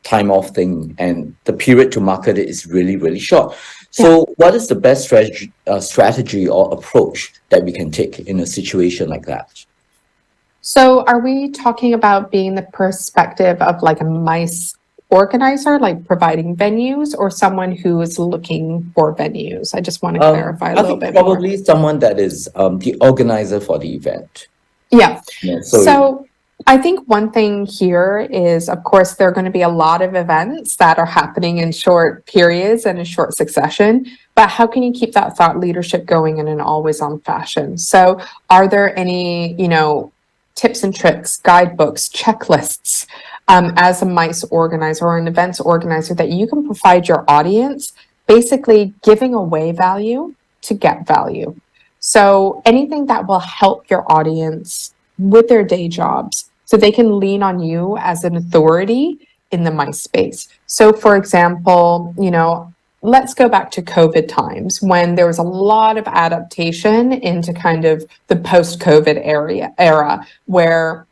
time off thing, and the period to market it is really, really short. So, what is the best strategy or approach that we can take in a situation like that? So are we talking about being the perspective of like a MICE organizer, like providing venues, or someone who is looking for venues? I just want to clarify a I little think bit more. probably someone that is the organizer for the event. Yeah. Yeah, So I think one thing here is, of course, there are going to be a lot of events that are happening in short periods and in short succession, but how can you keep that thought leadership going in an always on fashion? So are there any, tips and tricks, guidebooks, checklists, as a MICE organizer or an events organizer that you can provide your audience, basically giving away value to get value? So anything that will help your audience with their day jobs so they can lean on you as an authority in the MICE space. So for example, let's go back to COVID times when there was a lot of adaptation into kind of the post-COVID era where,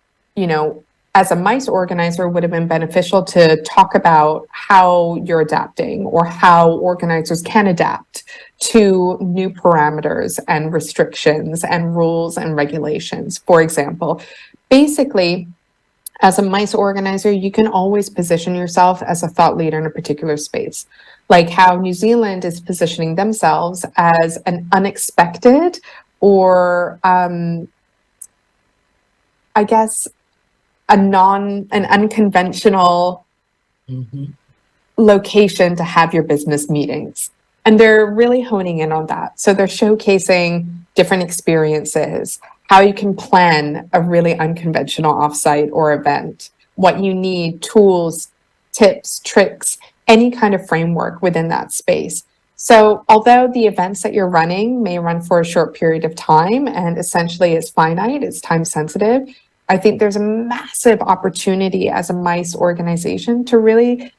as a MICE organizer would have been beneficial to talk about how you're adapting or how organizers can adapt to new parameters and restrictions and rules and regulations. For example, basically, as a MICE organizer, you can always position yourself as a thought leader in a particular space, like how New Zealand is positioning themselves as an unexpected or, I guess, an unconventional location to have your business meetings. And they're really honing in on that. So they're showcasing different experiences, how you can plan a really unconventional offsite or event, what you need, tools, tips, tricks, any kind of framework within that space. So although the events that you're running may run for a short period of time and essentially it's finite, it's time sensitive, I think there's a massive opportunity as a MICE organization to really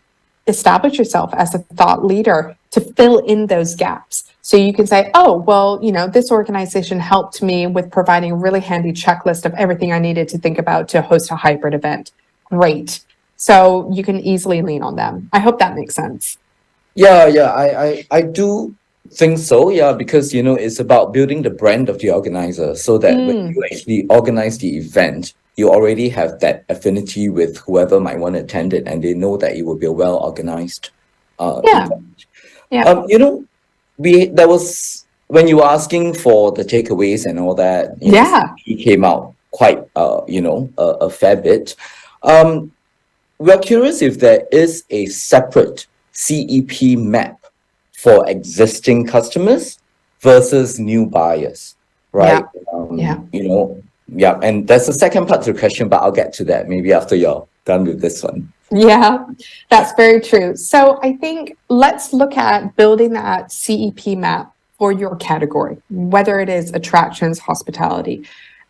establish yourself as a thought leader to fill in those gaps. So you can say, oh, well, this organization helped me with providing a really handy checklist of everything I needed to think about to host a hybrid event. Great. So you can easily lean on them. I hope that makes sense. Yeah, I do think so. Yeah, because it's about building the brand of the organizer so that when you actually organize the event, you already have that affinity with whoever might want to attend it, and they know that it will be a well organized event. Yeah. There was when you were asking for the takeaways and all that, he came out quite a fair bit. We're curious if there is a separate CEP map for existing customers versus new buyers, right? And there's a second part to the question, but I'll get to that maybe after you're done with this one. Yeah, that's very true. So I think let's look at building that CEP map for your category, whether it is attractions, hospitality.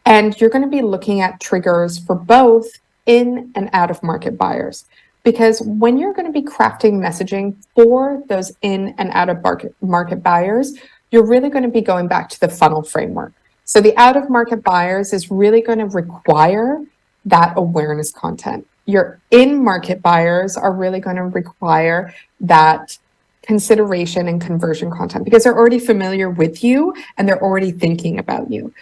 And you're going to be looking at triggers for both in and out of market buyers. Because when you're going to be crafting messaging for those in and out of market buyers, you're really going to be going back to the funnel framework. So the out of market buyers is really going to require that awareness content. Your in market buyers are really going to require that consideration and conversion content because they're already familiar with you and they're already thinking about you.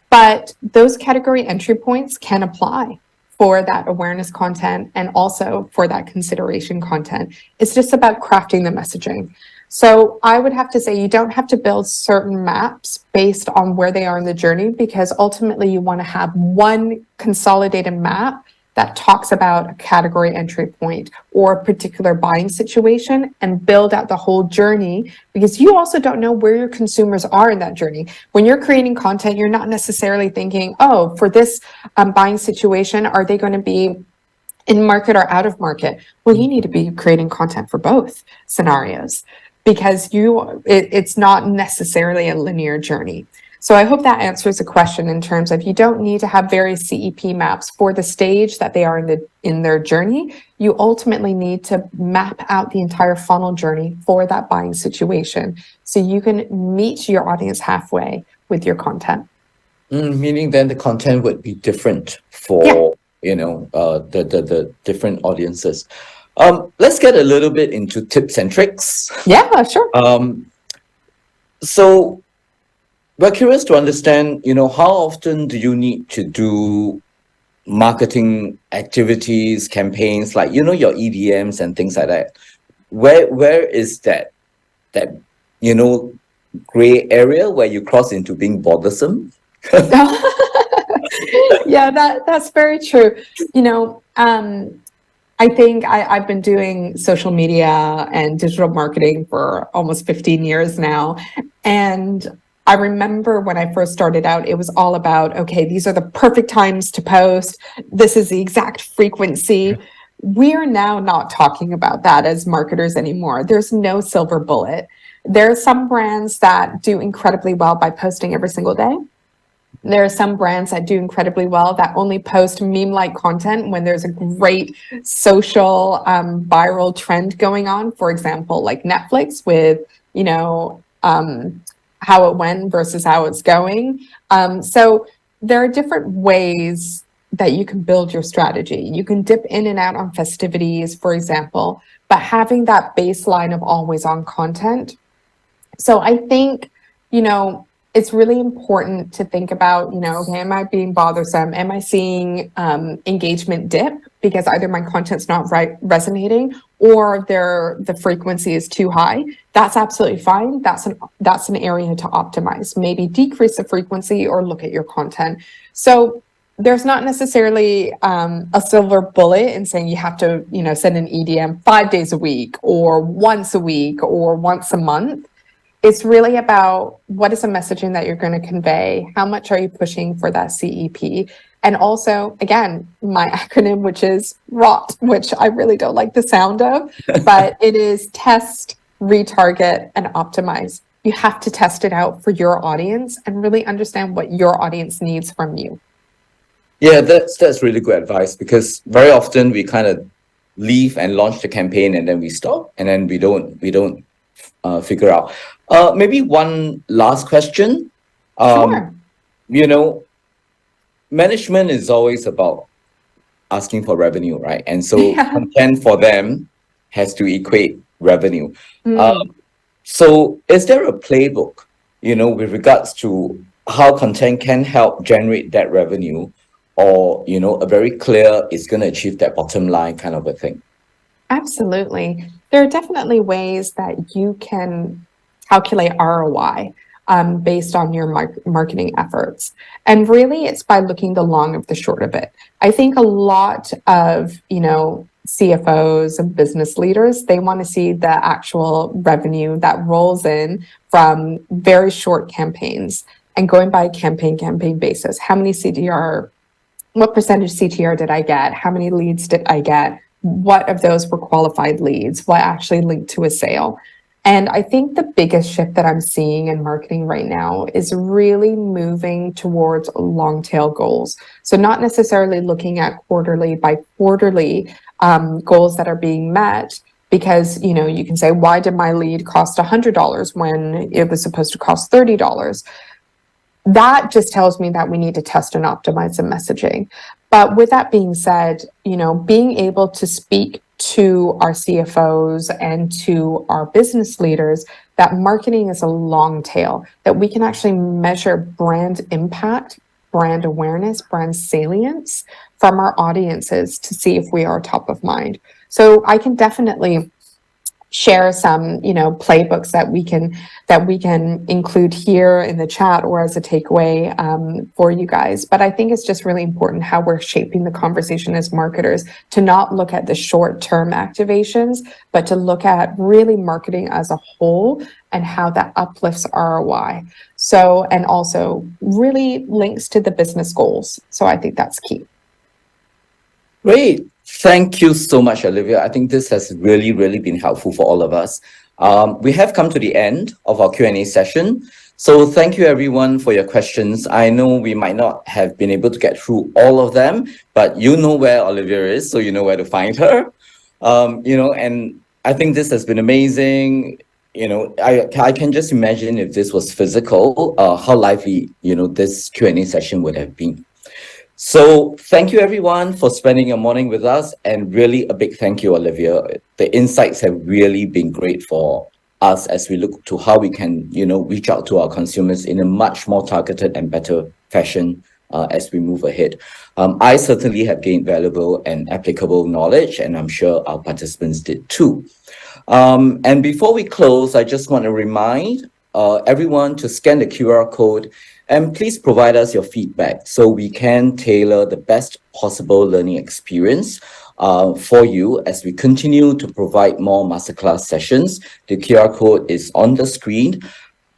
But those category entry points can apply for that awareness content and also for that consideration content. It's just about crafting the messaging. So I would have to say you don't have to build certain maps based on where they are in the journey because ultimately you want to have one consolidated map that talks about a category entry point or a particular buying situation and build out the whole journey because you also don't know where your consumers are in that journey. When you're creating content, you're not necessarily thinking, oh, for this buying situation, are they going to be in market or out of market? Well, you need to be creating content for both scenarios because it's not necessarily a linear journey. So I hope that answers the question in terms of you don't need to have various CEP maps for the stage that they are in their journey. You ultimately need to map out the entire funnel journey for that buying situation so you can meet your audience halfway with your content. Meaning then the content would be different for the different audiences. Let's get a little bit into tips and tricks. Yeah, sure. So we're curious to understand, how often do you need to do marketing activities, campaigns, like, your EDMs and things like that? Where is that gray area where you cross into being bothersome? Yeah, that's very true. I think I've been doing social media and digital marketing for almost 15 years now. And I remember when I first started out, it was all about, okay, these are the perfect times to post. This is the exact frequency. We are now not talking about that as marketers anymore. There's no silver bullet. There are some brands that do incredibly well by posting every single day. There are some brands that do incredibly well that only post meme-like content when there's a great social viral trend going on. For example, like Netflix with, how it went versus how it's going. So there are different ways that you can build your strategy. You can dip in and out on festivities, for example, but having that baseline of always on content. So I think, it's really important to think about, okay, am I being bothersome? Am I seeing engagement dip because either my content's not resonating or the frequency is too high? That's absolutely fine. That's an area to optimize. Maybe decrease the frequency or look at your content. So there's not necessarily a silver bullet in saying you have to, send an EDM 5 days a week or once a week or once a month. It's really about what is the messaging that you're going to convey? How much are you pushing for that CEP? And also, again, my acronym, which is ROT, which I really don't like the sound of, but it is test, retarget, and optimize. You have to test it out for your audience and really understand what your audience needs from you. Yeah, that's really good advice, because very often we kind of leave and launch the campaign and then we stop and then we don't figure out. Maybe one last question. Sure. Management is always about asking for revenue, right? And so content for them has to equate revenue. So is there a playbook, with regards to how content can help generate that revenue, or, a very clear, it's going to achieve that bottom line kind of a thing? Absolutely. There are definitely ways that you can calculate ROI based on your marketing efforts. And really, it's by looking the long of the short of it. I think a lot of, CFOs and business leaders, they want to see the actual revenue that rolls in from very short campaigns and going by campaign basis. How many CTR, what percentage CTR did I get? How many leads did I get? What of those were qualified leads? What actually linked to a sale? And I think the biggest shift that I'm seeing in marketing right now is really moving towards long tail goals. So not necessarily looking at quarterly by quarterly goals that are being met, because, you can say, why did my lead cost $100 when it was supposed to cost $30? That just tells me that we need to test and optimize the messaging. But with that being said, being able to speak to our CFOs and to our business leaders that marketing is a long tail, that we can actually measure brand impact, brand awareness, brand salience from our audiences to see if we are top of mind. So I can definitely share some, playbooks that we can include here in the chat or as a takeaway for you guys. But I think it's just really important how we're shaping the conversation as marketers to not look at the short-term activations, but to look at really marketing as a whole and how that uplifts ROI. So, and also really links to the business goals. So I think that's key. Great. Thank you so much, Olivia. I think this has really, really been helpful for all of us. We have come to the end of our Q&A session. So thank you everyone for your questions. I know we might not have been able to get through all of them, but you know where Olivia is, so you know where to find her. And I think this has been amazing. I can just imagine if this was physical, how lively, this Q&A session would have been. So thank you everyone for spending your morning with us, and really a big thank you, Olivia. The insights have really been great for us as we look to how we can, reach out to our consumers in a much more targeted and better fashion as we move ahead. I certainly have gained valuable and applicable knowledge, and I'm sure our participants did too. And before we close, I just want to remind everyone to scan the QR code and please provide us your feedback so we can tailor the best possible learning experience for you as we continue to provide more masterclass sessions. The QR code is on the screen.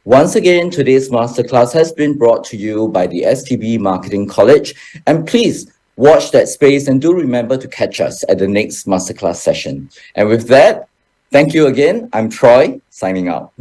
Once again, today's masterclass has been brought to you by the STB Marketing College. And please watch that space and do remember to catch us at the next masterclass session. And with that, thank you again. I'm Troy, signing out.